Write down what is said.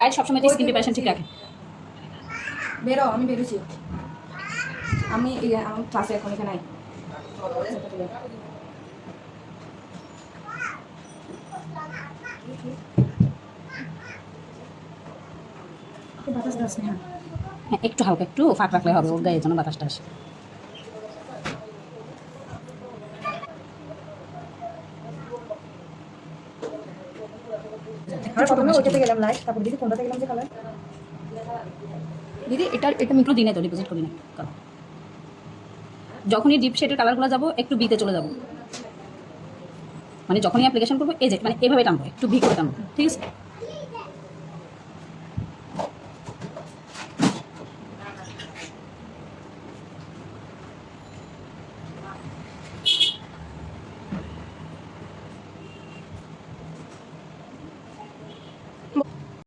আর সবসময় skin preparation ঠিক রাখে। বেরো, আমি বেরোছি। আমি আমার ক্লাসে এখন এখানে নাই। বাতাস দাস না। হ্যাঁ, একটু হালকা একটু ফাঁক রাখলে হবে, ওর গায়ে যেন বাতাসটা আসে। প্রথমে ওইটাতে গেলাম লাইট, তারপর দিদি কোনটাতে গেলাম যে কালার। দিদি এটা মিক্রো দিনে তো ডিপোজিট করি না কারণ যখনই ডিপ শেডের কালারগুলো যাবো একটু বিতে চলে যাবো, মানে যখনই অ্যাপ্লিকেশন করবো এই যে মানে এভাবে টানবো, একটু ভি করে টানবো, ঠিক আছে।